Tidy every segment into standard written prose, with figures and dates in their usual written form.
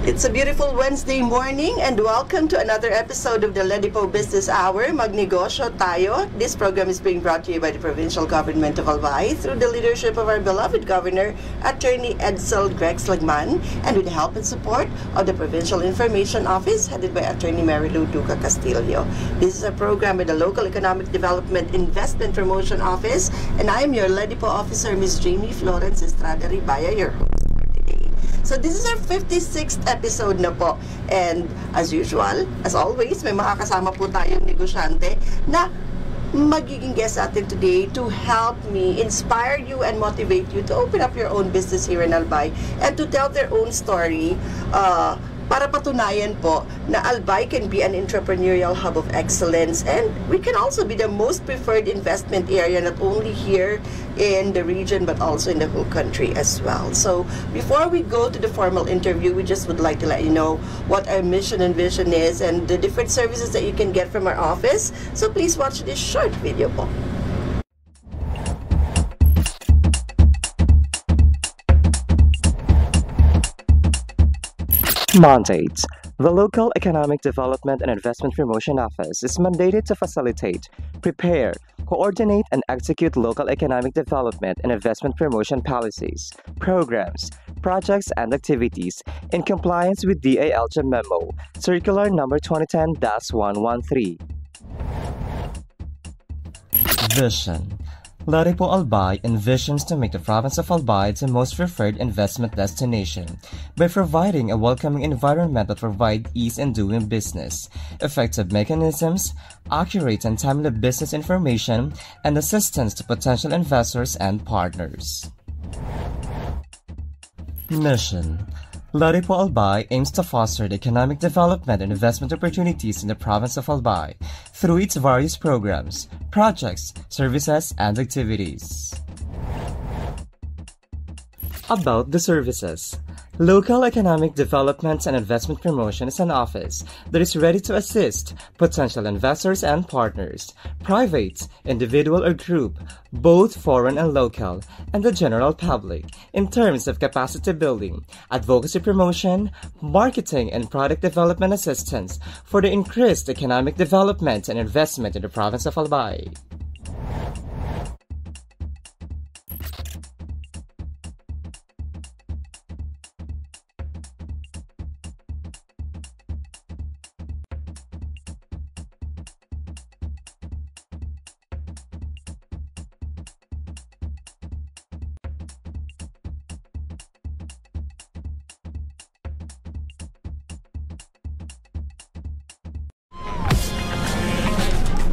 It's a beautiful Wednesday morning and welcome to another episode of the Ledipo Business Hour, Magnegosyo Tayo. This program is being brought to you by the Provincial Government of Albay through the leadership of our beloved Governor, Attorney Edsel Grex Lagman, and with the help and support of the Provincial Information Office headed by Attorney Marilu Duca Castillo. This is a program by the Local Economic Development Investment Promotion Office, and I am your Ledipo Officer, Ms. Jamie Florence Estrada Ribaya, your host. So this is our 56th episode na po. And as usual, as always, may makakasama po tayong negosyante na magiging guest natin today to help me inspire you and motivate you to open up your own business here in Albay and to tell their own story para patunayan po na Albay can be an entrepreneurial hub of excellence, and we can also be the most preferred investment area not only here in the region but also in the whole country as well. So before we go to the formal interview, we just would like to let you know what our mission and vision is and the different services that you can get from our office. So please watch this short video po. Mandates. The Local Economic Development and Investment Promotion Office is mandated to facilitate, prepare, coordinate, and execute local economic development and investment promotion policies, programs, projects, and activities in compliance with DALG Memo, Circular Number 2010-113. Vision. Ledipo Albay envisions to make the province of Albay the most preferred investment destination by providing a welcoming environment that provides ease in doing business, effective mechanisms, accurate and timely business information, and assistance to potential investors and partners. Mission. Ledipo Albay aims to foster the economic development and investment opportunities in the province of Albay through its various programs, projects, services, and activities. About the services. Local Economic Development and Investment Promotion is an office that is ready to assist potential investors and partners, private, individual or group, both foreign and local, and the general public, in terms of capacity building, advocacy promotion, marketing, and product development assistance for the increased economic development and investment in the province of Albay.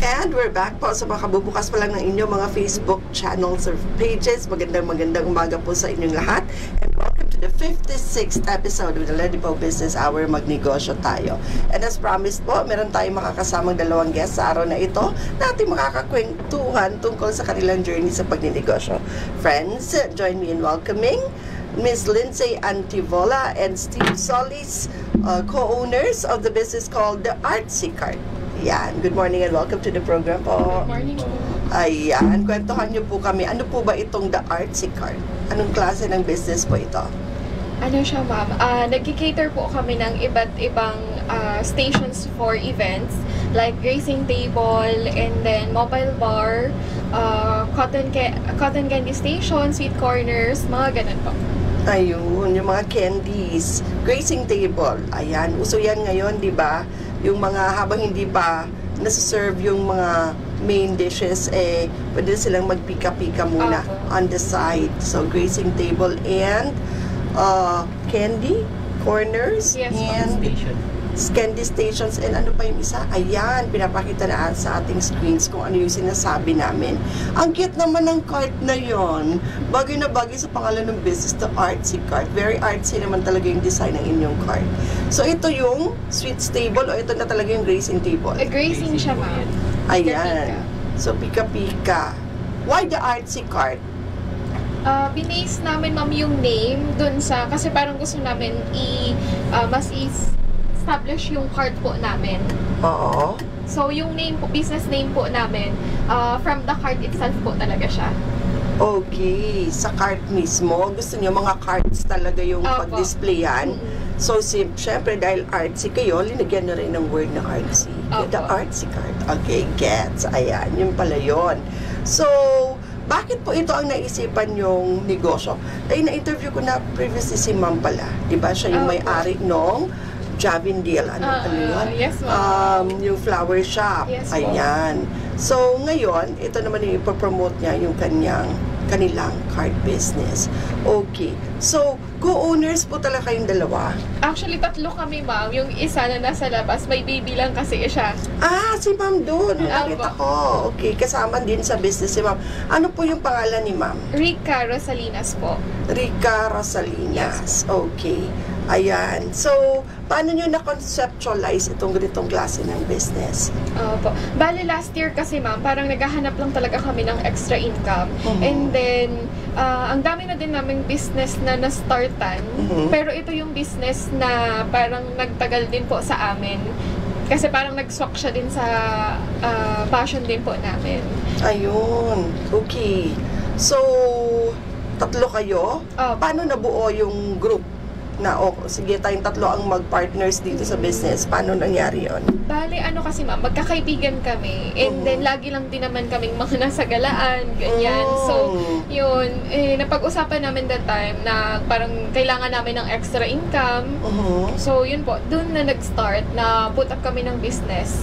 And we're back po. So makabubukas pa lang ng inyong mga Facebook channels or pages. Magandang umaga po sa inyong lahat. And welcome to the 56th episode of the Ledipo Business Hour, Magnegosyo Tayo. And as promised po, meron tayong makakasamang dalawang guests sa araw na ito na ating makakakwentuhan tungkol sa kanilang journey sa pagninegosyo. Friends, join me in welcoming Ms. Lindsay Antivola and Steve Solis, co-owners of the business called The Artsy Cart. Ayan, good morning and welcome to the program po. Good morning po. Ayan, kwentuhan niyo po kami. Ano po ba itong The Artsy Cart? Anong klase ng business po ito? Ano siya, ma'am? Nag-cater po kami ng iba't ibang stations for events like racing table and then mobile bar, cotton candy station, sweet corners, mga ganun po. Ayun, yung mga candies. Racing table. Ayan, uso yan ngayon, di ba? Yung mga habang hindi pa nasa-serve yung mga main dishes, pwede silang magpika-pika muna on the side. So, grazing table and candy corners, yes, and candy stations, and ano pa yung isa? Ayan, pinapakita na sa ating screens kung ano yung sinasabi namin. Ang cute naman ng cart na yon. Bagay na bagay sa pangalan ng business, The Artsy Cart. Very artsy naman talaga yung design ng inyong cart. So, ito yung sweets table o ito na talaga yung grazing table? Grazing siya, ma'am. Ayan. So, pika-pika. Why The Artsy Cart? Binase namin, ma'am, yung name dun sa, kasi parang gusto namin mas establish yung cart po namin. Oo. So, yung name po, business name po namin, from the cart itself po talaga siya. Okay, sa cart mismo, gusto niyo mga cards talaga yung pag-displayan. So, syempre, dahil artsy kayo, linagyan nyo rin ng word na artsy. Opo. The artsy card. Okay, gets. Ayan, yun pala yun. So, bakit po ito ang naisipan yung negosyo? Ay, na-interview ko na previously si Ma'am pala. Diba? Siya yung Opo. may-ari nung Javindale. Ano yun? Yes, ma'am. Yung flower shop. Yes, po. Ayan. So, ngayon, ito naman yung ipopromote niya, yung kanilang card business. Okay. So, co-owners po talaga kayong dalawa? Actually, 3 kami, ma'am. Yung isa na nasa labas, may baby lang kasi siya. Ah, si Ma'am doon. Nakita Opo. ko. Okay, kasama din sa business si Ma'am. Ano po yung pangalan ni Ma'am? Rica Rosalinas po. Rica Rosalinas. Okay. Ayan. So, paano nyo na-conceptualize itong ganitong klase ng business? Opo. Bale, last year kasi, ma'am, parang naghahanap lang talaga kami ng extra income. Mhm. And then, ang dami na din naming business na na-startan. Mhm. Pero ito yung business na parang nagtagal din po sa amin. Kasi parang nag-swak siya din sa passion din po namin. Ayun. Okay. So, 3 kayo? Opo. Paano nabuo yung group? Na, sige, tayong 3 ang mag-partners dito sa business. Paano nangyari yon? Bale, ano kasi ma'am, magkakaibigan kami. And then, lagi lang din naman kaming mga nasa galaan, ganyan. So, yun, napag-usapan namin that time na parang kailangan namin ng extra income. So, yun po, dun na nag-start na put up kami ng business.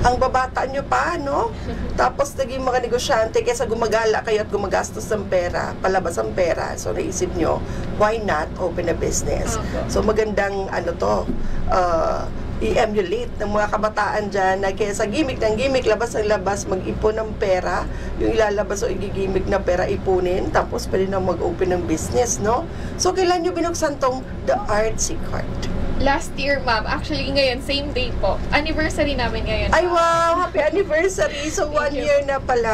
Ang babata nyo pa, no? Tapos naging mga negosyante kaysa gumagala kayo at gumagastos ng pera, palabas ang pera. So naisip nyo, why not open a business? Opo. So magandang i-emulate ng mga kabataan dyan na kaysa gimmick ng gimmick, labas ang labas, mag-ipon ng pera, yung ilalabas o igigimmick na pera, ipunin, tapos pwede na mag-open ng business, no? So kailan nyo binuksan tong The Artsy Card? Last year, ma'am. Actually, ngayon, same day po. Anniversary namin ngayon. Ay, ma'am. wow! Happy anniversary! So, 1 you. year na pala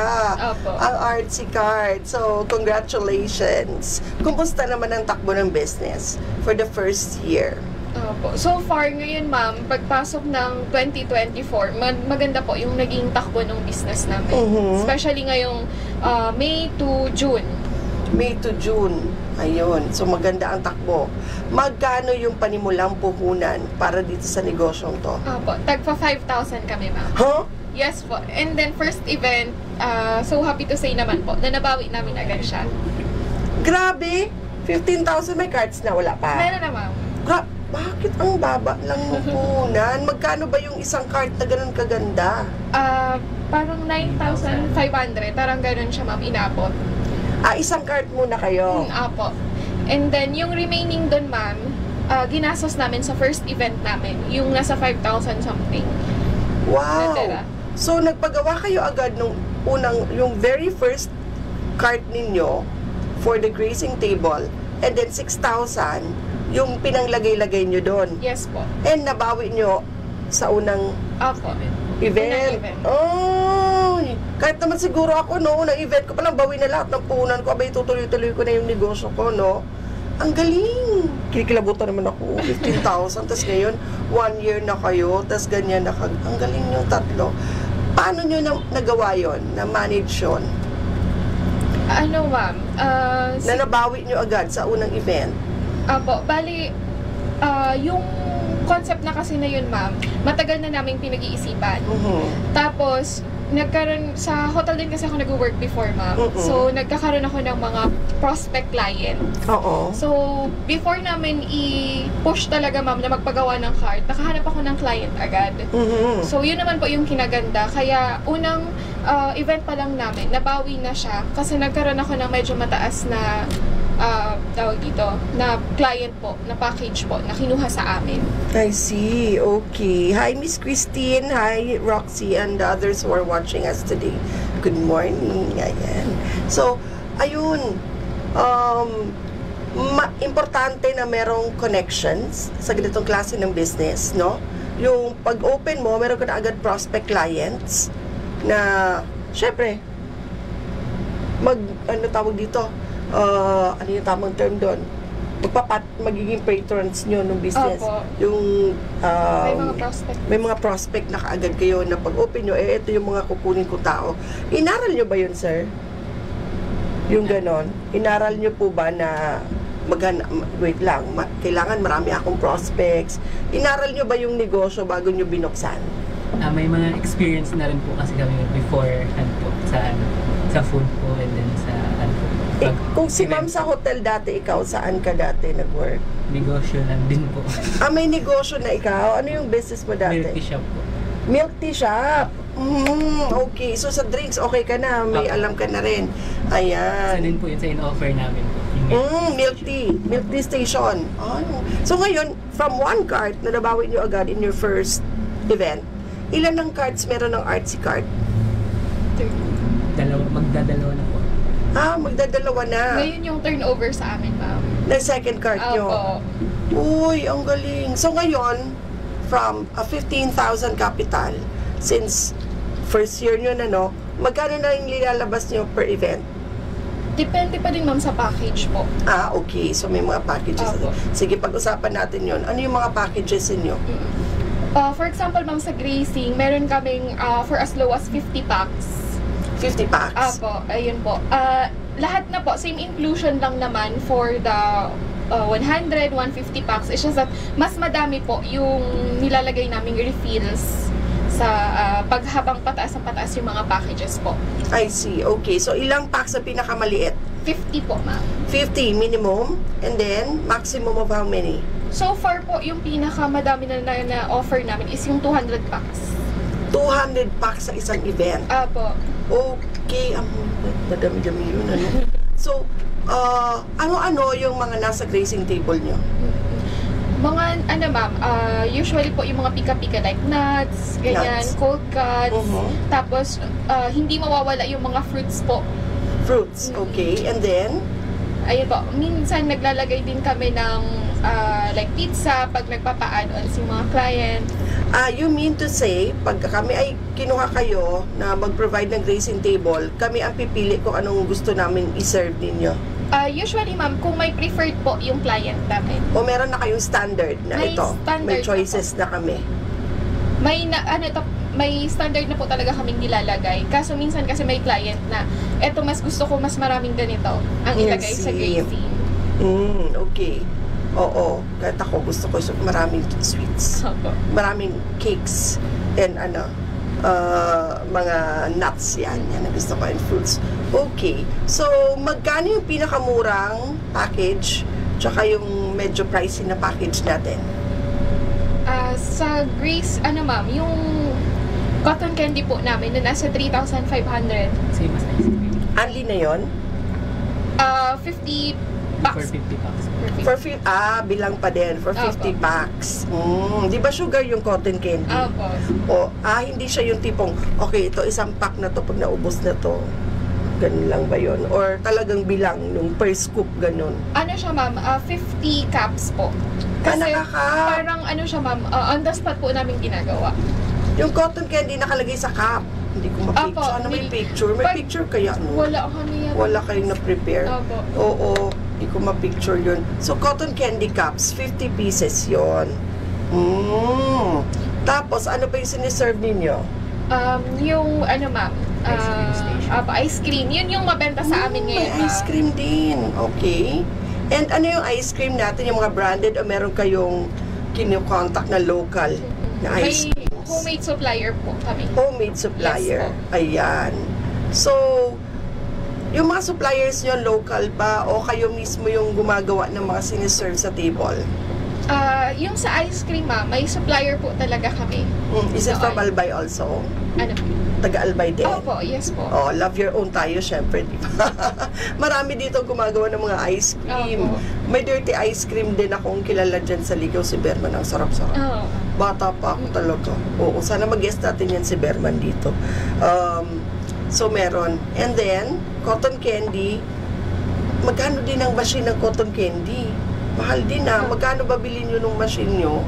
Opo. ang Artsy Card. So, congratulations! Kumusta naman ang takbo ng business for the first year? Opo. So far, ngayon, ma'am, pagpasok ng 2024, maganda po yung naging takbo ng business namin. Mhm. Especially ngayong May to June. May to June. Ayun. So, maganda ang takbo. Magkano yung panimulang puhunan para dito sa negosyong to? Opo. Tagpa 5,000 kami, ma'am. Huh? Yes po. And then, first event, so happy to say naman po, na nabawi namin agad siya. Grabe! 15,000 may cards na, wala pa. Meron na, ma'am. Bakit ang baba lang ng puhunan? Magkano ba yung isang card na ganun kaganda? Parang 9,500. Parang ganun siya, ma'am, inabot. Isang card muna kayo. Apo. And then, yung remaining doon, ma'am, ginastos namin sa first event namin. Yung nasa 5,000 something. Wow! Natira. So, nagpagawa kayo agad nung yung very first cart ninyo for the grazing table, and then 6,000 yung pinanglagay-lagay nyo doon. Yes po. And nabawi nyo sa unang Apo. event. Unang event. Oh! Kahit naman siguro ako, no, unang event ko palang bawi na lahat ng puhunan ko, abay tutuloy-tuloy ko na yung negosyo ko, no? Ang galing! Kinikilabutan naman ako, 15,000, tapos ngayon, 1 year na kayo, tapos ganyan na ang galing yung 3. Paano nyo nagawa yon, na-manage yun? Ano, ma'am? Na nabawi nyo agad sa unang event? Apo, bali, yung concept na kasi na yun, ma'am, matagal na naming pinag-iisipan. Tapos, nagkaroon, sa hotel din kasi ako nag-work before, ma'am. So, nagkakaroon ako ng mga prospect client. Oo. So, before namin i-push talaga, ma'am, na magpagawa ng card, nakahanap ako ng client agad. So, yun naman po yung kinaganda. Kaya, unang event pa lang namin, nabawi na siya kasi nagkaroon ako ng medyo mataas na tawag dito, na client po, na package po, na kinuha sa amin. I see. Okay. Hi, Miss Christine. Hi, Roxy, and the others who are watching us today. Good morning. Ayan. So, ayun. Importante na merong connections sa ganitong klase ng business, no? Yung pag-open mo, meron ka na agad prospect clients na, syempre, ano tawag dito? Ano yung tamang term doon? Magiging patrons nyo ng business. Opo. Yung May mga prospect. may mga prospect na kaagad kayo na pag-open nyo, ito yung mga kukunin ko tao. Inaral nyo ba yun, sir? Yung ganon? Inaral nyo po ba na wait lang, kailangan marami akong prospects. Inaral nyo ba yung negosyo bago nyo binuksan? May mga experience na rin po kasi kami before po, sa food po and then sa po. Kung si ma'am sa hotel dati, ikaw saan ka dati nag-work? Negosyo lang din po. May negosyo na ikaw? Ano yung business mo dati? Milk tea shop po. Milk tea shop? Okay. So sa drinks, okay ka na. May alam ka na rin. Ayan. Isa din po yun sa in-offer namin po. Milk tea. Milk tea station. So ngayon, from one cart na nabawi nyo agad in your first event, ilan ng carts meron ng artsy cart? Magdadalawa na po. Magdadalawa na. Ngayon yung turnover sa amin, ma'am. Na second cart nyo. Uy, ang galing. So ngayon, from a 15,000 capital, since first year nyo na, no, magkano na yung nilalabas nyo per event? Depende pa din, ma'am, sa package po. Okay. So may mga packages. Sige, pag-usapan natin yon. Ano yung mga packages niyo? For example, ma'am, sa grazing, meron kaming for as low as 50 packs. 50 packs? Ayun po. Lahat na po, same inclusion lang naman for the 100, 150 packs. It's just that mas madami po yung nilalagay naming refills sa paghabang pataas yung mga packages po. I see. Okay. So, ilang packs sa pinakamaliit? 50 po, ma'am. 50 minimum? And then, maximum of how many? So far po, yung pinakamadami na offer namin is yung 200 packs. 200 packs sa isang event? Okay. Madami-dami yun, ano? So, ano-ano yung mga nasa grazing table nyo? Mga, ma'am, usually po yung mga pika-pika like nuts, ganyan, cold cuts, tapos hindi mawawala yung mga fruits po. Fruits, okay. And then? Ayun po, minsan naglalagay din kami ng like pizza pag nagpapa-add-ons yung mga client. You mean to say, pagka kami ay kinuha kayo na mag-provide ng grazing table, kami ang pipili kung anong gusto namin i-serve ninyo? Usually, ma'am, kung may preferred po yung client namin. O meron na kayong standard na ito? May choices na kami? May standard na po talaga kaming nilalagay. Kaso minsan kasi may client na, eto mas gusto ko mas maraming ganito ang ilagay sa grazing. Okay. Oo. Kahit ako gusto ko maraming sweets. Maraming cakes and mga nuts yan ang gusto ko and fruits. Okay. So, magkano yung pinakamurang package tsaka yung medyo pricey na package natin? Sa Grace, ma'am, yung cotton candy po namin na nasa 3,500. Same as ice cream. Only na yun? For 50 bucks. 50 bucks. Bilang pa din. For 50 packs. Di ba sugar yung cotton candy? Hindi siya yung tipong, okay, ito isang pack na to pag naubos na to. Ganun lang ba yun? Or talagang bilang nung per scoop, ganun? Ano siya, ma'am? 50 caps po. Kasi parang siya, ma'am, on the spot po namin ginagawa. Yung cotton candy nakalagay sa cup. Hindi ko ma-picture. Ano may picture? May picture kaya? Wala kami yan. Wala kayong na-prepare? Oo. Hindi ko ma-picture yun. So, cotton candy cups, 50 pieces yun. Tapos, ano pa yung siniserve ninyo? Yung, ma'am, ice cream. Yun yung mabenta sa amin ngayon. May ice cream din. Okay. And ano yung ice cream natin? Yung mga branded o meron kayong kinu-contact na local na ice cream? Homemade supplier po kami. Homemade supplier. Yes, ayan. So, yung mga suppliers nyo, local ba? O kayo mismo yung gumagawa ng mga siniserve sa table? Yung sa ice cream, ma'am, may supplier po talaga kami. Is it from Albay also? Taga-Albay din? Opo, yes po. Love your own tayo, syempre, di ba? Marami dito gumagawa ng mga ice cream. May dirty ice cream din akong kilala dyan sa Ligaw, si Berman. Ang sarap-sarap. Bata pa ako talaga. Oo, sana mag-guest natin yan si Berman dito. So, meron. And then, cotton candy. Magkano din ang machine ng cotton candy? Mahal din Magkano ba bilhin nyo nung machine nyo?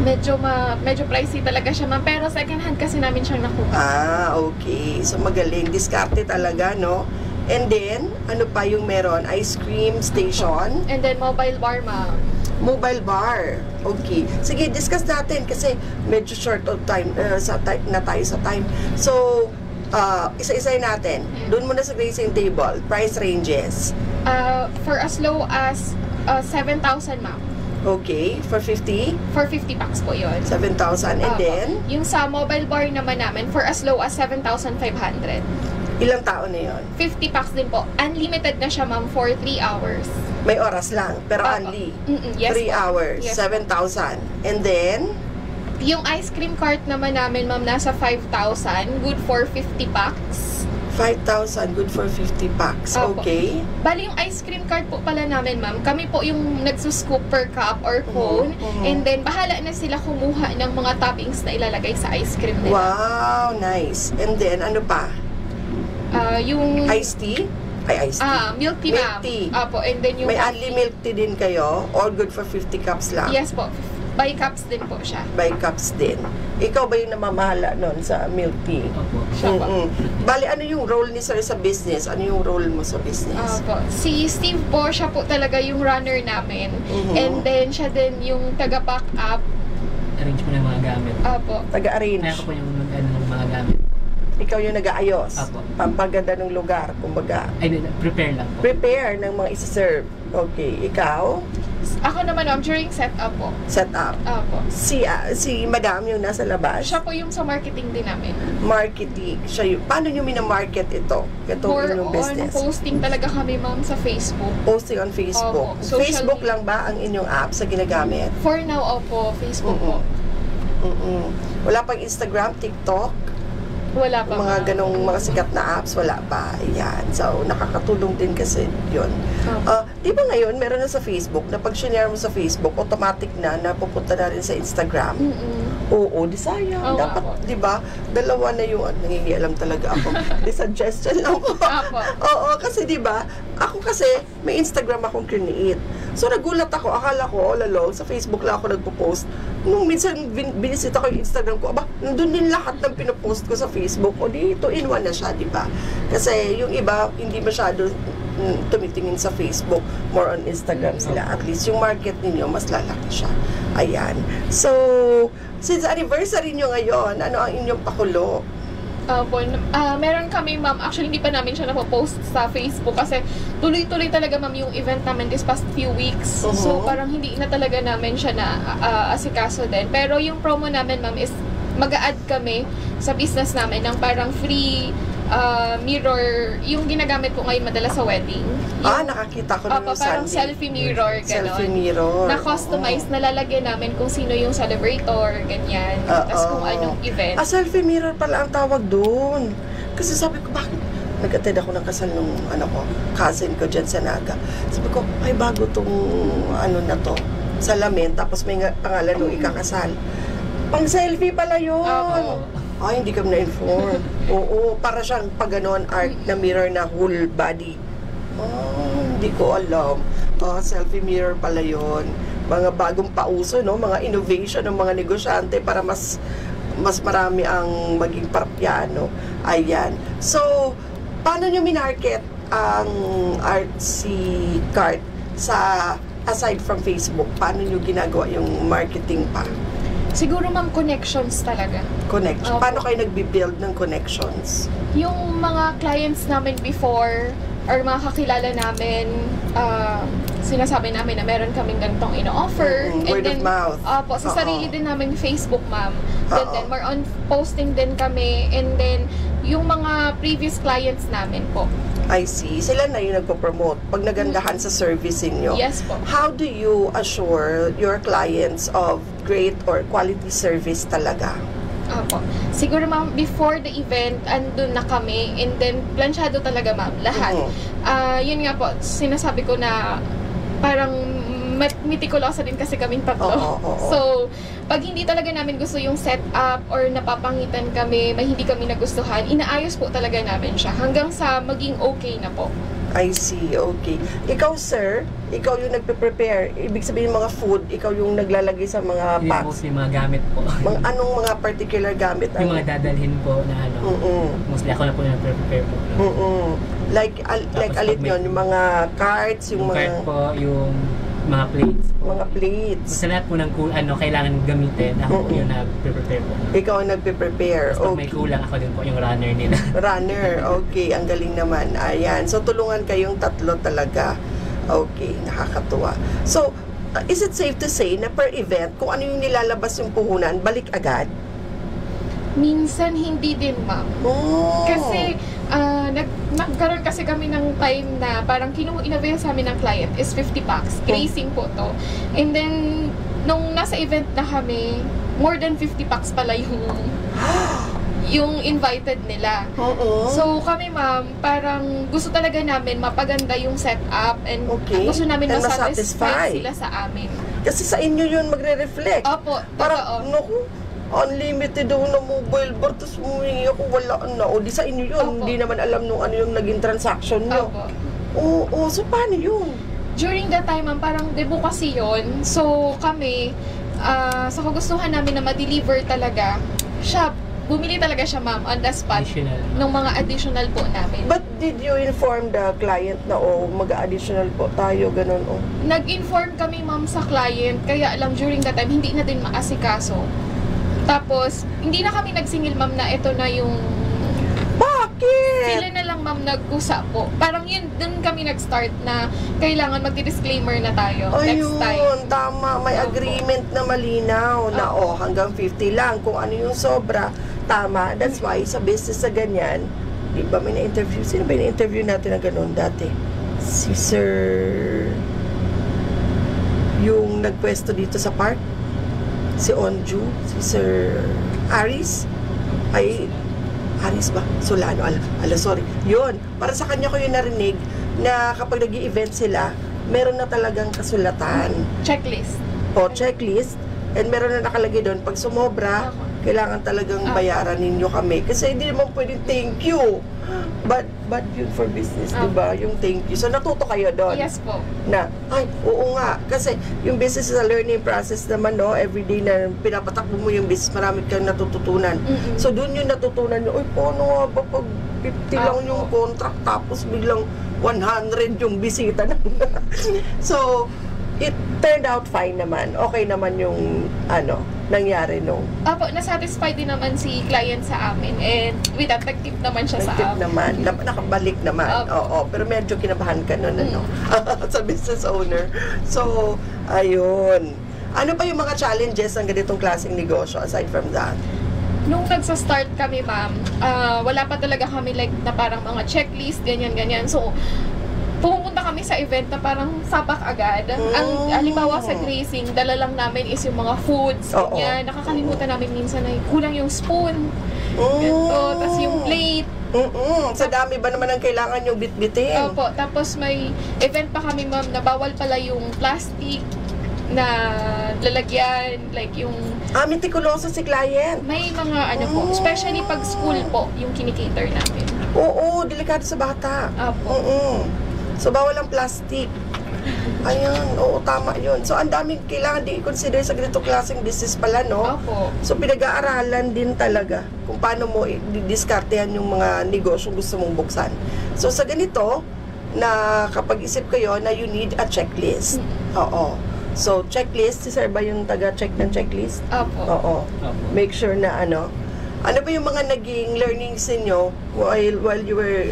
Medyo pricey talaga siya, ma'am. Pero second hand kasi namin siyang nakuha. Okay. So, magaling. Diskarte talaga, no? And then, ano pa yung meron? Ice cream station. And then, mobile bar, ma'am. Mobile bar. Okay. Sige, discuss natin kasi medyo short of time na tayo sa time. So, isa-isay natin. Doon muna sa grazing table. Price ranges. For as low as 7,000 ma'am. Okay, for 50, For 50 packs po yun. 7,000. And Opo. then, Yung sa mobile bar naman namin, for as low as 7,500. ilang tao na yon? 50 packs din po. Unlimited na siya ma'am for 3 hours. May oras lang, pero Opo. only. Yes 3 po. hours, Yes 7,000. And then, Yung ice cream cart naman namin ma'am, nasa 5,000. Good for 50 packs. 5,000, good for 50 packs. Opo. Okay. Bali, yung ice cream cart po pala namin, ma'am, kami po yung nagsuscoop per cup or cone. And then, bahala na sila kumuha ng mga toppings na ilalagay sa ice cream nila. Wow, nice. And then, ano pa? Yung... Iced tea? Ay, iced tea. milk tea, Milk ma'am. tea. Apo, and then yung... May only milk tea din kayo? All good for 50 cups lang? Yes po. By cups din po siya. By cups din. Ikaw ba yung namamahala nun sa milk tea? Opo. Siya po. Bali, ano yung role ni Sir sa business? Ano yung role mo sa business? Apo. Si Steve po, siya po talaga yung runner namin. Mhm. And then, siya din yung taga-pack up. Arrange mo na yung mga gamit. Apo. Taga-arrange. Kaya ko po yung mag-ano ng mga gamit. Ikaw yung nag-aayos. Apo. Pampaganda ng lugar, kumbaga. Ay, prepare lang po. Prepare ng mga isa-serve. Okay, ikaw? Ako naman, ma'am, during setup po. Set up. Apo. Si Madam yung nasa labas. Siya po yung sa marketing din namin. Marketing. Siya yung, paano nyo minamarket ito? Itong More inyong on business? posting talaga kami, ma'am, sa Facebook. Posting on Facebook. Opo, social Facebook media. lang ba ang inyong app sa ginagamit? For now, opo, Facebook po. Wala pang Instagram, TikTok, Wala pa, mga ma'am. ganong mga sikat na apps, wala pa. Ayan. So, nakakatulong din kasi yun. Opo. Di ba ngayon, meron na sa Facebook, na pag share mo sa Facebook, automatic na napupunta na rin sa Instagram? Oo, di sayang. Oo, Dapat, opo. di ba, dalawa na yung, nangingialam talaga ako. Di suggestion lang po. Opo. Oo, kasi di ba, ako kasi, may Instagram akong create. So, nagulat ako, akala ko, all along, sa Facebook lang ako nagpo-post. Nung minsan, binisita ko yung Instagram ko, aba, nandun din lahat ng pinopost ko sa Facebook. O di, 2-in-1 na siya, di ba? Kasi yung iba, hindi masyado tumitingin sa Facebook, more on Instagram sila. At least yung market ninyo, mas lalaki siya. Ayan. So, since anniversary nyo ngayon, ano ang inyong pakulo? Meron kami, ma'am, actually hindi pa namin siya napopost sa Facebook kasi tuloy-tuloy talaga, ma'am, yung event namin this past few weeks. So, parang hindi na talaga namin siya na asikaso din. Pero yung promo namin, ma'am, is mag-a-add kami sa business namin ng parang free mirror, yung ginagamit ko ngayon madalas sa wedding. Yung, Nakakita ko na yung parang Sunday. selfie mirror, gano'n. Selfie mirror. Na-customize, nalalagyan namin kung sino yung celebrator, ganyan. Tapos kung anong event. Selfie mirror pala ang tawag doon. Kasi sabi ko, bakit? Nag-attend ako ng kasal ng cousin ko dyan sa Naga. Sabi ko, ay bago tong na to, salamin, tapos may pangalan nung ikakasal. Pang selfie pala yun. Ay, hindi kami na-inform. Oo, para siyang pag ganon art na mirror na whole body. Hindi ko alam. Selfie mirror pala yun. Mga bagong pauso, no? Mga innovation ng mga negosyante para mas marami ang maging parapyano. Ayan. So, paano nyo minarket ang artsy cart sa aside from Facebook? Paano nyo ginagawa yung marketing pa? Siguro, ma'am, connections talaga. Connection. Opo. Paano kayo nagbi-build ng connections? Yung mga clients namin before or mga kakilala namin, sinasabi namin na meron kaming ganitong ino-offer. Word of mouth. Opo, sa sarili din namin Facebook, ma'am. And Oo. then, more on posting din kami. And then, yung mga previous clients namin po. I see. Sila na yung nagpo-promote. Pag nagandahan sa servicing nyo. Yes po. How do you assure your clients of great or quality service talaga? Opo. Siguro, ma'am, before the event, andun na kami. And then, plansyado talaga, ma'am. Lahat. Yun nga po, sinasabi ko na parang meticulosa din kasi kaming tatlo. Oo. So, pag hindi talaga namin gusto yung setup or napapangitan kami, may hindi kami nagustuhan, inaayos po talaga namin siya hanggang sa maging okay na po. I see. Okay. Ikaw, sir, ikaw yung nagpe-prepare. Ibig sabihin mga food, ikaw yung naglalagay sa mga Hindi po packs. yung mga gamit po. Anong mga particular gamit? Yung mga dadalhin po na mostly ako na po yung prepare po. Like alit pag may- yun, yung mga carts, yung Yung mga cart po, yung mga plates po. mga plates. Sa lahat po ng kailangan gamitin, ako po yung nag-prepare po. Ikaw ang nagpe-prepare. Tapos pag may Okay. kulang, ako din po yung runner nila. Runner. Okay, ang galing naman. Ayan. So, tulungan kayong tatlo talaga. Okay, nakakatuwa. So, is it safe to say na per event, kung ano yung nilalabas yung puhunan, balik agad? Minsan hindi din, ma'am. Oh. Kasi nagkaroon kasi kami ng time na parang in-avail sa amin ng client is 50 packs. Grazing po to. And then, nung nasa event na kami, more than 50 packs pala yung invited nila. Oo. So kami, ma'am, parang gusto talaga namin mapaganda yung setup and Okay. gusto namin And masatisfy. masatisfy sila sa amin. Kasi sa inyo yun magre-reflect. Opo, Parang, totoo. naku, unlimited daw na mobile bar, tapos humingi ako, wala na. O, di sa inyo yun, Opo. hindi naman alam nung ano yung naging transaction nyo. Opo. Oo, so paano yun? During that time, ma'am, parang debut kasi yun. So kami, sa kagustuhan namin na ma-deliver talaga, bumili talaga siya, ma'am, on the spot Additional. ng mga additional po namin. But did you inform the client na, mag-additional po tayo, ganun, Nag-inform kami, ma'am, sa client, kaya lang during that time, hindi na din maasikaso. Tapos, hindi na kami nagsingil, ma'am, na ito na yung... Bakit? Sila na lang, ma'am, nag-usap po. Parang yun, dun kami nag-start na kailangan magdi-disclaimer na tayo next time. Ayun, tama. May Opo. agreement na malinaw na, Opo. hanggang 50 lang. Kung ano yung sobra, tama. That's why, sa business na ganyan, di ba may na-interview? Sino ba yung na-interview natin na ganun dati? Si Sir... Yung nagpwesto dito sa park? Si Onju? Si Sir Aris? Ay, Aris ba? Solano. Sorry. Yun. Para sa kanya ko yung narinig na kapag nag-i-event sila, meron na talagang kasulatan Checklist. o checklist, and meron na nakalagay doon, pag sumobra, kailangan talagang bayaran ninyo kami. Kasi hindi naman pwedeng thank you. But yun for business, di ba? Yung thank you. So, natuto kayo doon Yes po. na, ay, oo nga. Kasi yung business is a learning process naman, no? Everyday na pinapatakbo mo yung business, marami kang natututunan. Mm-mm. So, doon yung natutunan nyo, uy, paano nga ba pag 50 lang Opo. yung contract, tapos biglang 100 yung bisita na. So, it turned out fine naman. Okay naman yung, nangyari nung Apo, nasatisfy din naman si client sa amin and with that, nag-tip naman siya sa nag-tip amin. naman. Nakabalik naman. Opo. Oo, pero medyo kinabahan ka nun, sa business owner. So, ayun. Ano pa yung mga challenges ng ganitong klaseng negosyo aside from that? Nung nagsa-start kami, ma'am, wala pa talaga kami like na parang mga checklist, ganyan-ganyan. So, pumunta kami sa event na parang sapak agad. Ang halimbawa sa grazing, dala lang namin is yung mga foods, Oo. ganyan. Nakakalimutan namin minsan na kulang yung spoon, ganito, tas yung plate. Sa dami ba naman ang kailangan yung bitbitin? Opo, tapos may event pa kami, ma'am, na bawal pala yung plastic na lalagyan, like yung Mitikuloso si client. may mga ano po, especially pag school po, yung kinikater namin. Oo, delikado sa bata. Opo. So, bawal ang plastic. Ayan, oo, tama yun. So, ang daming kailangan di-consider sa ganitong klaseng business pala, no? Opo. So, pinag-aaralan din talaga kung paano mo i-diskartehan yung mga negosyo gusto mong buksan. So, sa ganito, na kapag isip kayo na you need a checklist. Oo. So, checklist, si Sir ba yung taga-check ng checklist? Opo. Oo. Opo. Make sure na ano ba yung mga naging learnings ninyo while you were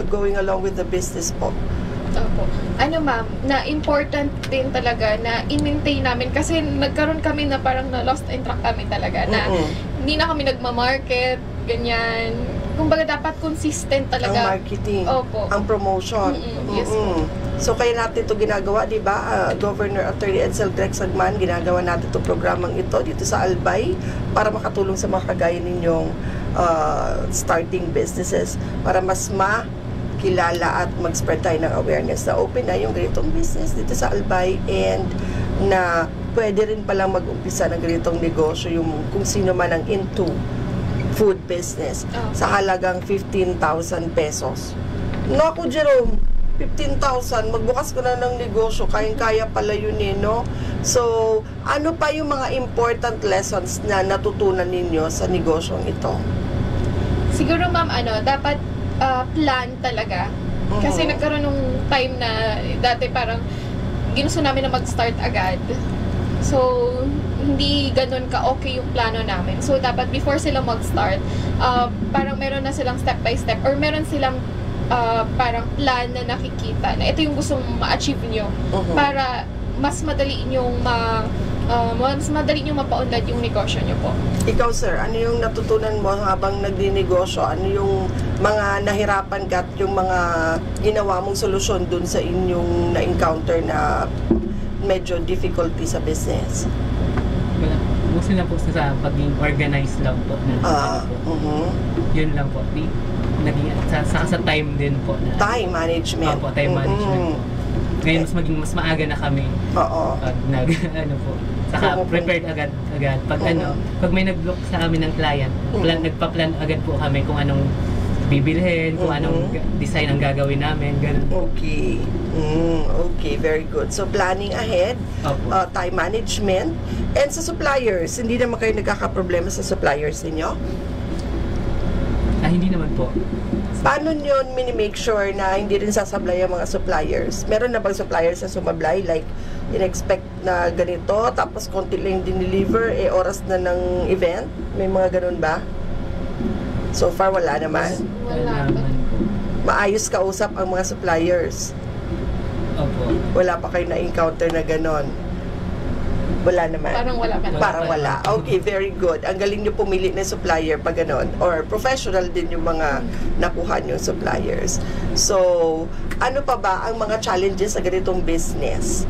going along with the business po? Opo. Ano, ma'am, na important din talaga na i-maintain namin kasi nagkaroon kami na parang na lost in track kami talaga na hindi na kami nagma-market, ganyan. Kumbaga dapat consistent Ang talaga. marketing, Opo. ang promotion. Yes po. So, kaya natin ito ginagawa, di ba? Governor Attorney Edsel Greg Sagman, ginagawa natin itong programang ito dito sa Albay para makatulong sa mga kagaya ninyong starting businesses para mas makilala at mag-spread tayo ng awareness na open na yung ganitong business dito sa Albay and na pwede rin palang mag-umpisa ng ganitong negosyo yung kung sino man ang into food business sa halagang 15,000 pesos. Naku, Jerome, 15,000, magbukas ko na ng negosyo, kayang-kaya pala yun no? So, ano pa yung mga important lessons na natutunan ninyo sa negosyong ito? Siguro, ma'am, dapat plan talaga Kasi nagkaroon nung time na dati parang ginusto namin na mag-start agad. So, hindi ganun ka-okay yung plano namin. So, dapat before sila mag-start, parang meron na silang step by step or meron silang parang plan na nakikita na ito yung gustong ma-achieve nyo para mas madali nyong mapaunlad yung negosyo nyo po. Ikaw, sir, ano yung natutunan mo habang nagninegosyo? Ano yung mga nahirapan ka at yung mga ginawa mong solusyon dun sa inyong na-encounter na medyo difficulty sa business? Wala. Mostly lang po sa pagiging organized lang po. Yun lang po. Naging, sa time din po. Time management. Opo, time management po. Ngayon mas maaga na kami. Oo. Pag po. Saka prepared agad. Pag may nag-book sa amin ng client, nagpa-plan agad po kami kung anong bibilhin, kung anong design ang gagawin namin, ganun. Okay. Okay, very good. So, planning ahead, time management, and sa suppliers, hindi naman kayo nagkakaproblema sa suppliers ninyo? Hindi naman po. Paano nyo mini-make sure na hindi rin sasablay ang mga suppliers? Meron na bang suppliers na sumablay? Like, in-expect na ganito, tapos konti lang dineliver, oras na ng event? May mga ganun ba? So far, wala naman. Wala pa. Maayos kausap ang mga suppliers. Opo. Wala pa kayo na-encounter na ganon. Wala naman. Parang wala. Okay, very good. Ang galing nyo pumili ng supplier pag ganon. Or professional din yung mga nakuha nyo suppliers. So, ano pa ba ang mga challenges sa ganitong business?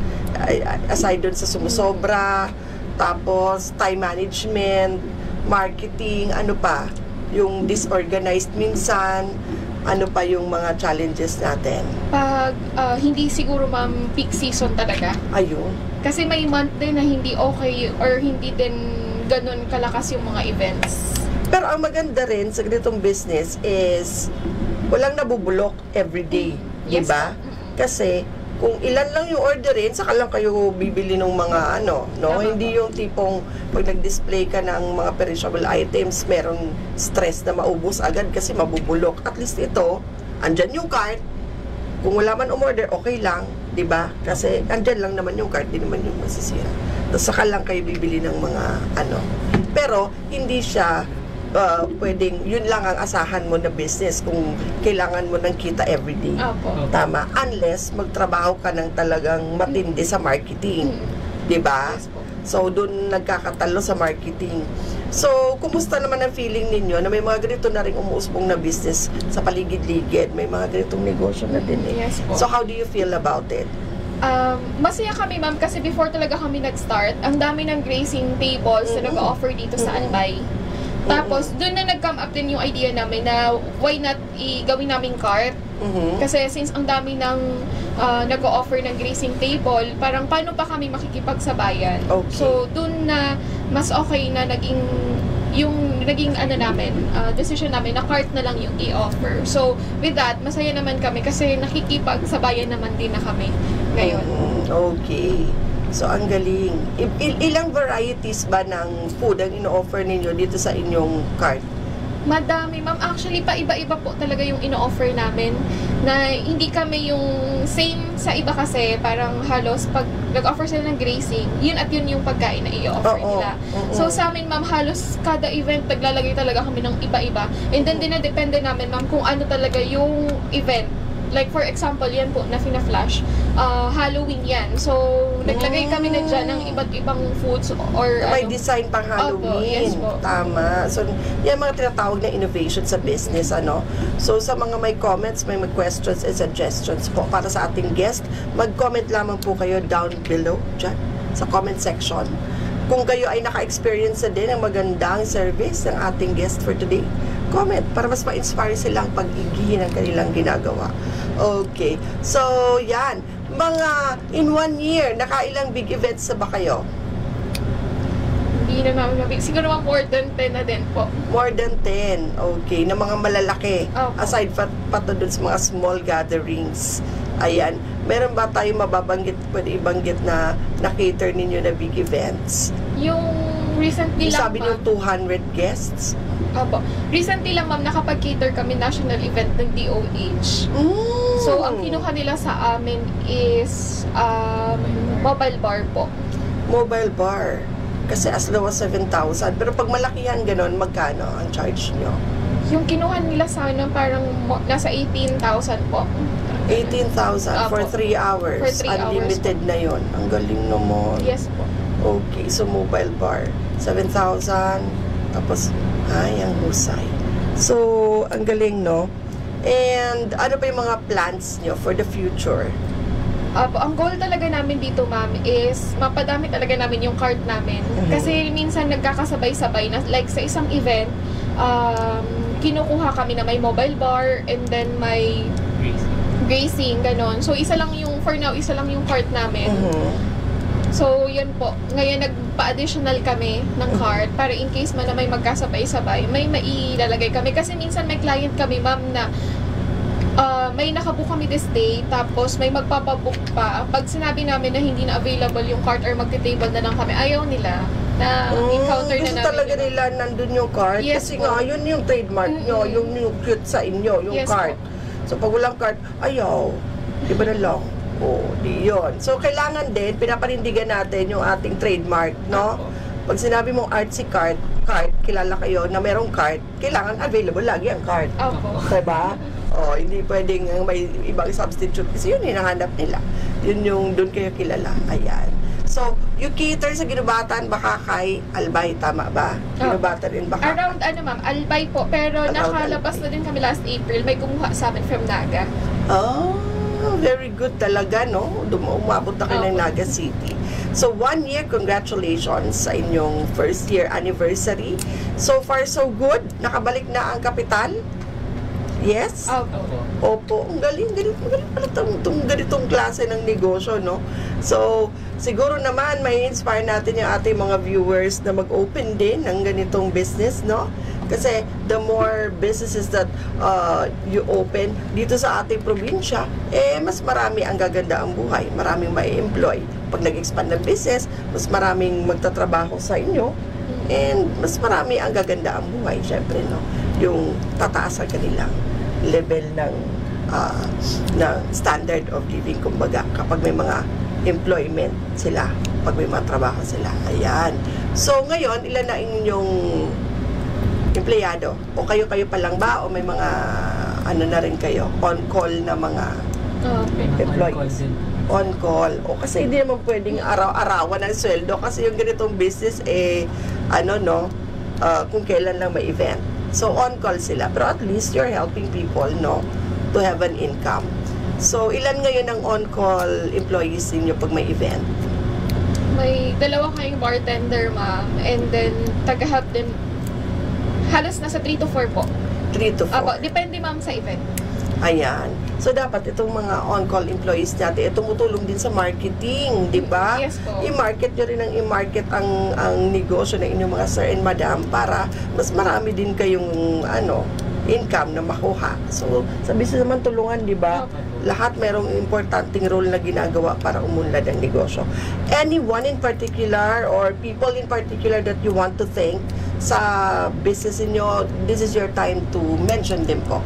Aside dun sa sumusobra, tapos time management, marketing, ano pa? Yung disorganized minsan, ano pa yung mga challenges natin? Pag hindi siguro ma'am peak season talaga. Ayun. Kasi may month din na hindi okay or hindi din ganun kalakas yung mga events. Pero ang maganda rin sa ganitong business is walang nabubulok everyday, Yes, di ba? Kasi kung ilan lang yung orderin, saka lang kayo bibili ng mga no? Tama Hindi yung tipong pag nag-display ka ng mga perishable items, merong stress na maubos agad kasi mabubulok. At least ito, andyan yung cart. Kung wala man umorder, okay lang, di ba? Kasi andyan lang naman yung cart, di naman yung masisira. Tapos saka lang kayo bibili ng mga Pero hindi siya pwedeng, yun lang ang asahan mo na business kung kailangan mo ng kita everyday. Opo. Tama. Unless magtrabaho ka ng talagang matindi sa marketing. Di ba? Yes po. So, doon nagkakatalo sa marketing. So, kumusta naman ang feeling ninyo na may mga ganito na rin umuusbong na business sa paligid-ligid? May mga ganitong negosyo na din eh. Yes po. So, how do you feel about it? Masaya kami ma'am kasi before talaga kami nag-start, ang dami ng grazing tables na nag-offer dito sa Albay. Tapos, doon na nag-come up din yung idea namin na why not gawin namin cart. Kasi since ang dami ng nag-o-offer ng grazing table, parang paano pa kami makikipagsabayan. Okay. So, doon na mas okay na naging decision namin na cart na lang yung i-offer. So, with that, masaya naman kami kasi nakikipagsabayan naman din na kami ngayon. Okay. So, ang galing. Ilang varieties ba ng food ang ino-offer ninyo dito sa inyong cart? Madami, ma'am. Actually, pa-iba-iba po talaga yung ino-offer namin. Na hindi kami yung same sa iba kasi parang halos pag nag-offer sila ng grazing, yun at yun yung pagkain na i-offer nila. So, sa amin, ma'am, halos kada event naglalagay talaga kami ng iba-iba. And then, dinadepende namin, ma'am, kung ano talaga yung event. Like, for example, yan po, na fina-flash, Halloween yan. So, naglagay kami na dyan ng iba't ibang foods or May design pang Halloween. Opo, yes po. Tama. So, yan mga tinatawag na innovation sa business, So, sa mga may comments, may questions and suggestions po para sa ating guest, mag-comment lamang po kayo down below, dyan, sa comment section. Kung kayo ay naka-experience na din ng magandang service ng ating guest for today, comment para mas ma-inspire silang pag-igihin ng kanilang ginagawa. Okay. So, yan. Mga in 1 year, nakailang big events na ba kayo? Hindi na namin mabig. Siguro mga more than 10 na din po. More than 10. Okay. Na mga malalaki. Opo. Aside pa to dun sa mga small gatherings. Ayan. Meron ba tayo mababanggit, pwede ibanggit na na-cater ninyo na big events? Yung recently lang, Sabi niyo 200 guests? Opo. Recently lang, ma'am, nakapag-cater kami national event ng DOH. So, ang kinuha nila sa amin is mobile bar po. Mobile bar. Kasi as low as 7,000. Pero pag malakihan ganon, magkano ang charge nyo? Yung kinuha nila sa amin parang nasa 18,000 po. 18,000 for Apo. 3 hours. For 3 hours Unlimited na yon. Ang galing naman. Yes po. Okay, so mobile bar. 7,000. Tapos, ay, ang husay. So, ang galing, no? And, ano pa yung mga plans nyo for the future? Ang goal talaga namin dito, ma'am, is mapadami talaga namin yung cart namin. Kasi minsan nagkakasabay-sabay na, like sa isang event, kinukuha kami na may mobile bar and then may grazing, ganon. So, for now, isa lang yung cart namin. So, yun po. Ngayon, nagpa-additional kami ng cart para in case man na may magkasabay-sabay, may mailalagay kami. Kasi minsan may client kami, ma'am, na may nakabook kami this day, tapos may magpapabook pa. Pag sinabi namin na hindi na available yung cart or magti-table na lang kami, ayaw nila na encounter na gusto namin. talaga nila nandun yung cart. Yes, kasi po. nga, yun yung trademark nyo, yung cute sa inyo, yung Yes, cart. So, pag walang cart, ayaw. Iba na lang. Di yun. So, kailangan din, pinapanindigan natin yung ating trademark, no? Pag sinabi mong artsy cart, kilala kayo na merong cart, kailangan available lagi ang cart. Opo. Diba? Hindi pwedeng may ibang substitute kasi yun hinahanap nila. Yun yung doon kayo kilala. Ayan. So, you cater sa Ginubatan, Bakakay, Albay, tama ba? Ginubatan rin Bakakay. Around, ma'am, Albay po. Pero Around nakalabas Albay. na din kami last April. May kumuha sa amin from Naga. Very good talaga, no? Umabot na kayo ng Opo. Naga City. So, 1 year, congratulations sa inyong first year anniversary. So far, so good. Nakabalik na ang kapital. Yes? Opo. Opo. Ang galing pala itong ganitong klase ng negosyo, no? So, siguro naman may inspire natin yung ating mga viewers na mag-open din ng ganitong business, no? Kasi the more businesses that you open dito sa ating probinsya, mas marami ang gaganda ang buhay. Maraming mai-employ. Pag nag-expand ng business, mas maraming magtatrabaho sa inyo. And mas marami ang gaganda ang buhay, syempre, no? Yung tataas ang kanilang level ng standard of living, kumbaga, kapag may mga employment sila, pag may mga trabaho sila. Ayan. So, ngayon, ilan na inyong empleyado? O kayo-kayo pa lang ba? O may mga, na rin kayo? On-call na mga employees? On-call. O kasi hindi naman pwedeng araw-arawan ang sweldo kasi yung ganitong business, kung kailan lang may event. So, on-call sila. Pero at least you're helping people, no? To have an income. So, ilan ngayon ang on-call employees ninyo pag may event? May dalawa kayong bartender, ma'am. And then, taga-help din. Halos nasa 3 to 4 po. 3 to 4? Apo, depende, ma'am, sa event. Ayan. So, dapat itong mga on-call employees natin, tumutulong din sa marketing, di ba? Yes po. I-market nyo rin i-market ang negosyo ng inyong mga sir and madam para mas marami din kayong, income na makuha. So, sa business naman tulungan, di ba? Lahat merong importanteng role na ginagawa para umunlad ang negosyo. Anyone in particular or people in particular that you want to thank sa business niyo, this is your time to mention them po.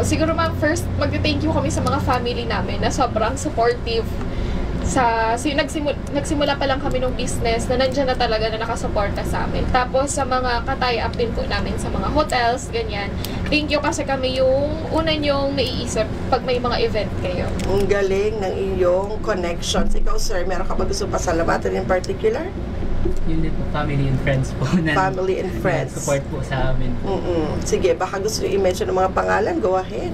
Siguro, ma'am, first, mag-thank you kami sa mga family namin na sobrang supportive. Nagsimula pa lang kami ng business na nandiyan na talaga na nakasuporta sa amin. Tapos, sa mga ka-tie-up din po namin sa mga hotels, ganyan. Thank you kasi kami yung una nyong naiisip pag may mga event kayo. Ang galing ng iyong connections. Ikaw, sir, meron ka ba gusto pasalamatan in particular? Yun din po, family and friends po. Family and friends. Support po sa amin. Sige, baka gusto nyo i-mention ng mga pangalan, go ahead.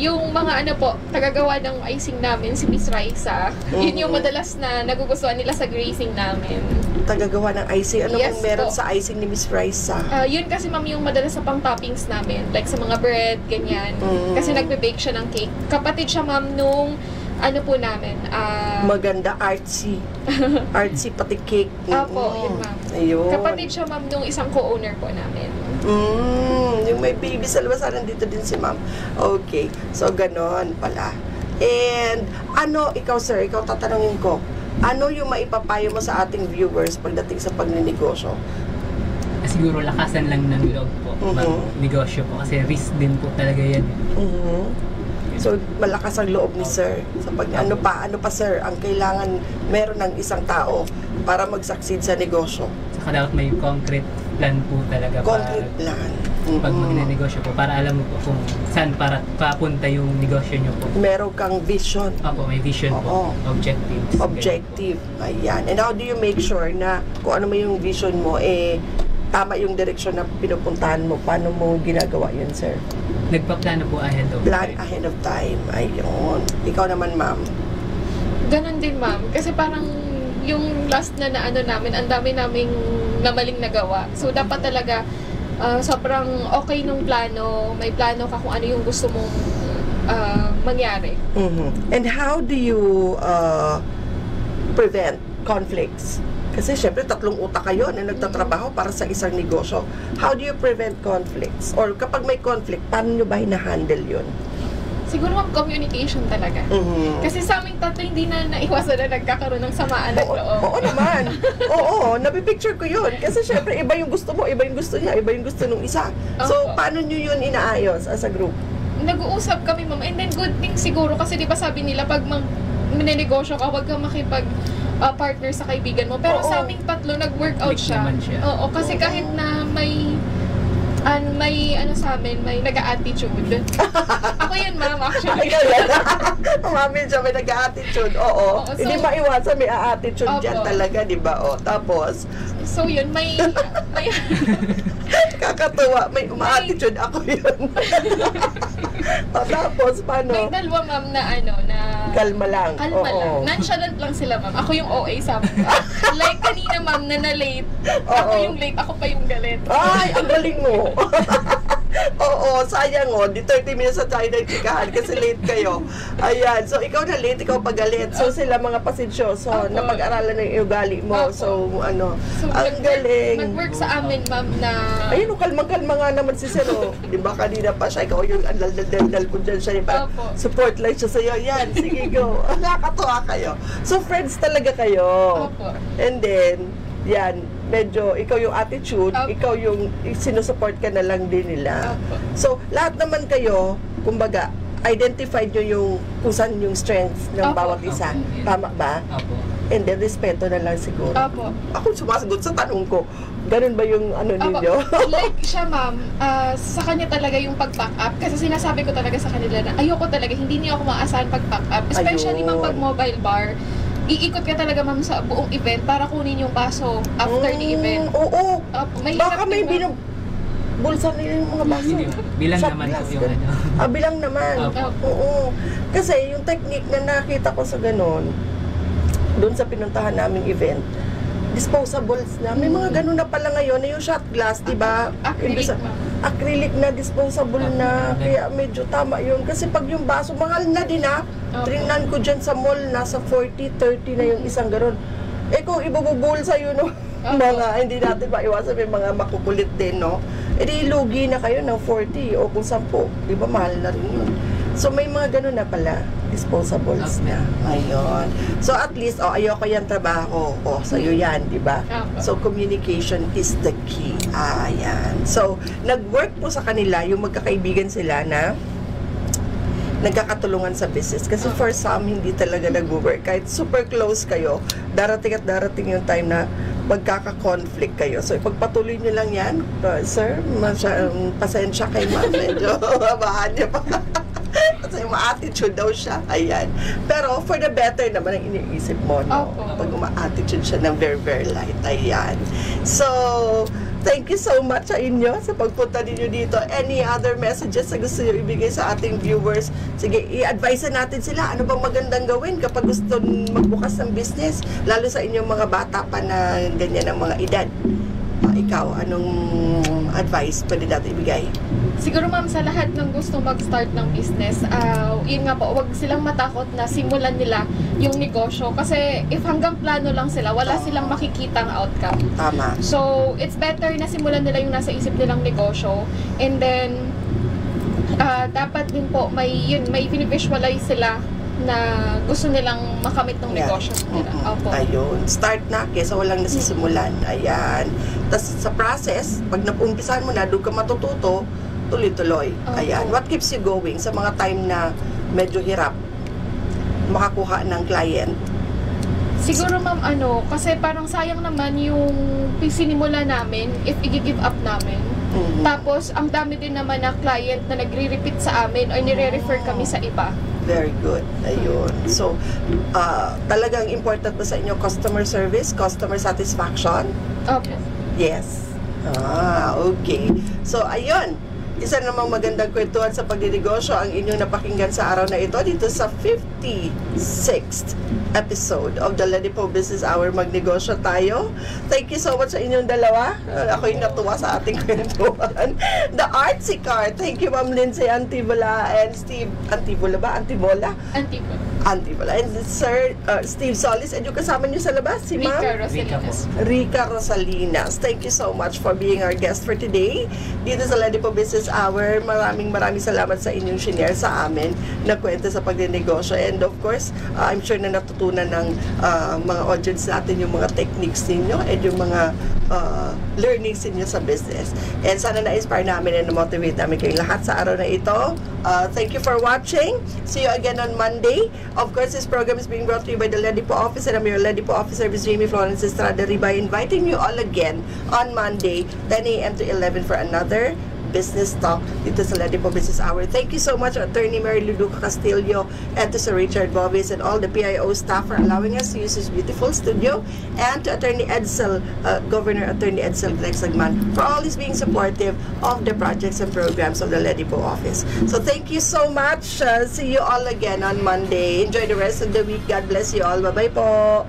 Yung mga tagagawa ng icing namin, si Miss Raisa. Yun yung madalas na nagugustuhan nila sa grazing namin. Tagagawa ng icing? Ano Yes bang meron po. sa icing ni Miss Raisa? Yun kasi, ma'am, yung madalas sa pang-toppings namin. Like sa mga bread, ganyan. Kasi nagbe-bake siya ng cake. Kapatid siya, ma'am, nung po namin. Maganda, artsy. Artsy, pati cake. Apo, yun, ma'am. Ayun. Kapatid siya, ma'am, nung isang co-owner po namin. Yung may baby sa labas, nandito din si ma'am. Okay. So, ganon pala. And, ikaw sir, tatanungin ko, ano yung maipapayo mo sa ating viewers pagdating sa pagninegosyo? Siguro lakasan lang ng loob po. Mag-negosyo po kasi risk din po talaga yan. So, malakas ang loob ni Sir. So, ano pa Sir, ang kailangan meron ng isang tao para mag-succeed sa negosyo? Saka dapat may concrete plan po talaga. Concrete plan. Pag magne-negosyo po, para alam mo po kung saan para papunta yung negosyo nyo po. Meron kang vision. Opo, may vision po. Objectives. Objective. Ayan. And how do you make sure na kung ano mo yung vision mo, tama yung direksyon na pinupuntahan mo? Paano mo ginagawa yun, Sir? Nagpa-plano po ahead of Plan time. ahead of time. Ayun. Ikaw naman, ma'am. Ganon din, ma'am. Kasi parang yung last na ano namin, ang dami naming namaling nagawa. So, dapat talaga sobrang okay nung plano. May plano ka kung ano yung gusto mong mangyari. And how do you prevent conflicts? Kasi syempre, 3 utak kayo na nagtatrabaho para sa isang negosyo. How do you prevent conflicts? Or kapag may conflict, paano nyo ba hinahandle yun? Siguro ma'am, communication talaga. Kasi sa aming tatlo, hindi na naiwasan na nagkakaroon ng samaan ng loob. Oo naman. Oo, napipicture ko yun. Kasi syempre, iba yung gusto mo, iba yung gusto niya, iba yung gusto nung isa. So, paano nyo yun inaayos as a group? Nag-uusap kami, ma'am. And then, good thing siguro, kasi di ba sabi nila, pag minenegosyo ka, huwag kang makipag partner sa kaibigan mo. Pero sa aming tatlo, nag-workout siya. Oo, kasi kahit na may ano sa amin, may nag-a-attitude. Ako yun, ma'am, actually. Umamin siya, may nag-a-attitude. Oo. So, hindi maiwasan, may a-attitude dyan talaga, di ba? O, tapos? So, yun, may kakatuwa, may uma-attitude ako yun. O, tapos, paano? May dalawa, ma'am, na kalma lang. Kalma lang. Nonchalant lang sila, ma'am. Ako yung OA sa amin. Like kanina, ma'am, na late. Ako yung late, ako pa yung galit. Ay, ang galing mo. Oo, sayang di 30 minutes na tayo nagtikahan kasi late kayo. Ayan, so ikaw na late, ikaw pagalit. So sila mga pasensyoso, napag-aralan na yung ugali mo. So ang galing. Nag-work sa amin, ma'am, na... Ayun, kalma-kalma nga naman si Sir. Di ba kanina pa siya, ikaw yung andal-dal ko dyan siya. Support lang siya sa'yo. Yan, sige, go. Nakakatuwa kayo. So friends talaga kayo. And then, yan, medyo ikaw yung attitude, ikaw yung sinusupport ka na lang din nila. So, lahat naman kayo, kumbaga, identify nyo yung kung saan yung strengths ng bawat isa. Tama ba? And then, respeto na lang siguro. Ako sumasagot sa tanong ko. Ganun ba yung ninyo? Like siya, ma'am, sa kanya talaga yung pag-back up. Kasi sinasabi ko talaga sa kanila na ayoko talaga, hindi niyo ako maasahan pag-back up. Especially, ma'am, pag mobile bar. Iikot ka talaga, ma'am, sa buong event para kunin yung baso after the event. Oo. Baka may bulsa nila yung mga baso. Bilang naman po yung bilang naman. Oo. Kasi yung technique na nakita ko sa ganon, doon sa pinuntahan naming event, disposables na. May mga ganun na pala ngayon na yung shot glass, di ba? Acrylic na, disposable na. Kaya medyo tama yun. Kasi pag yung baso, mahal na din Trinnan ko dyan sa mall, nasa 40, 30 na yung isang ganun. Kung ibububulsa yun, mga hindi natin maiwasan, may mga makukulit din, no? Lugi na kayo ng 40 o kung 10. Di ba, mahal na rin yun. So, may mga ganun na pala. Disposables na. Ayun. So, at least, ayoko yan trabaho. Sa'yo yan, di ba? So, communication is the key. Ayan. So, nag-work po sa kanila, yung magkakaibigan sila na nagkakatulungan sa business. Kasi for some, hindi talaga nag-work. Kahit super close kayo, darating at darating yung time na magkaka-conflict kayo. So, ipagpatuloy nyo lang yan. Sir, pasensya kay ma'am. Medyo mabahan niya pa. Kasi ma-attitude daw siya. Ayan. Pero for the better naman ang iniisip mo, no? Pag ma-attitude siya ng very, very light. Ayan. So, thank you so much sa inyo sa pagpunta ninyo dito. Any other messages na gusto nyo ibigay sa ating viewers? Sige, i-advise natin sila. Ano bang magandang gawin kapag gusto magbukas ng business? Lalo sa inyong mga bata pa na ganyan ang mga edad. Ikaw, anong advice pwede natin ibigay? Siguro, ma'am, sa lahat ng gusto mag-start ng business, yun nga po, huwag silang matakot na simulan nila yung negosyo. Kasi if hanggang plano lang sila, wala silang makikitang outcome. Tama. So, it's better na simulan nila yung nasa isip nilang negosyo. And then, dapat din po, may visualize sila na gusto nilang makamit ng negosyo nila. Ayun. Start na, kesa walang nasisimulan. Ayan. Tapos sa process, pag naumpisahan mo na, doon ka matututo, tuloy-tuloy. Ayan. What keeps you going sa mga time na medyo hirap makakuha ng client? Siguro ma'am, kasi parang sayang naman yung sinimula namin if i-give up namin. Tapos, ang dami din naman na client na nagre-repeat sa amin o nire-refer kami sa iba. Very good. Ayun. So, talagang important ba sa inyo customer service, customer satisfaction? Okay. Yes. Okay. So, ayun. Isa namang magandang kwentuhan sa pagdinegosyo ang inyong napakinggan sa araw na ito dito sa 56th episode of the Ledipo Business Hour. Magnegosyo tayo. Thank you so much sa inyong dalawa. Ako'y natuwa sa ating kwentuhan. The Artsy Card. Thank you, Ma'am Lindsay Antibola and Steve. Antibola ba? Antibola? Antibola. And Sir Steve Solis. And yung kasama niyo sa labas, si Ma'am? Rica Rosalinas. Thank you so much for being our guest for today. Dito sa Ledipo Business Hour. Maraming salamat sa inyong shinare sa amin na kwento sa pagdinegosyo. And of course, I'm sure na natutunan ng mga audience natin yung mga techniques ninyo and yung mga learnings ninyo sa business. And sana na-inspire namin and na-motivate namin kayong lahat sa araw na ito. Thank you for watching. See you again on Monday. Of course, this program is being brought to you by the Ledipo Office, and I'm your Ledipo Officer, Ms. Jamie Florence Estrada Riba, inviting you all again on Monday, 10 a.m. to 11 for another business talk dito sa Ledipo Business Hour. Thank you so much, Attorney Mary Luduca Castillo, and to Sir Richard Bobis and all the PIO staff for allowing us to use this beautiful studio, and to Attorney Edsel, Governor Attorney Edsel Glexagman, for always being supportive of the projects and programs of the Ledipo Office. So thank you so much. See you all again on Monday. Enjoy the rest of the week. God bless you all. Bye-bye po.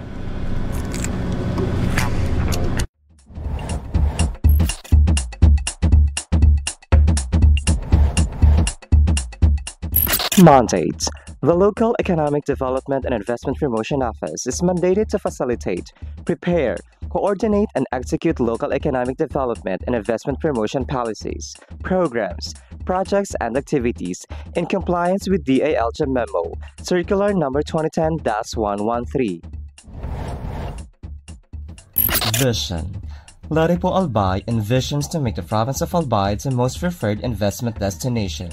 Mandates. The Local Economic Development and Investment Promotion Office is mandated to facilitate, prepare, coordinate, and execute local economic development and investment promotion policies, programs, projects, and activities in compliance with DALJ Memo, Circular Number 2010-113. Vision. Ledipo Albay envisions to make the province of Albay the most preferred investment destination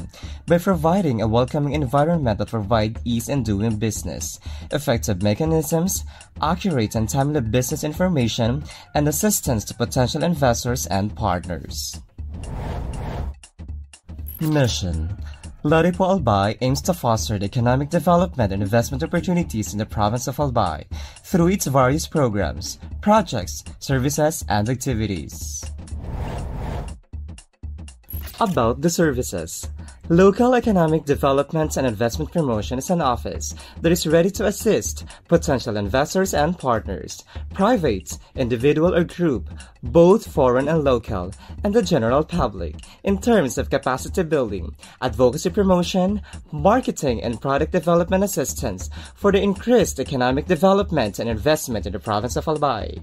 by providing a welcoming environment that provides ease in doing business, effective mechanisms, accurate and timely business information, and assistance to potential investors and partners. Mission. Ledipo Albay aims to foster the economic development and investment opportunities in the province of Albay through its various programs, projects, services, and activities. About the services. Local Economic Development and Investment Promotion is an office that is ready to assist potential investors and partners, private, individual or group, both foreign and local, and the general public, in terms of capacity building, advocacy promotion, marketing and product development assistance for the increased economic development and investment in the province of Albay.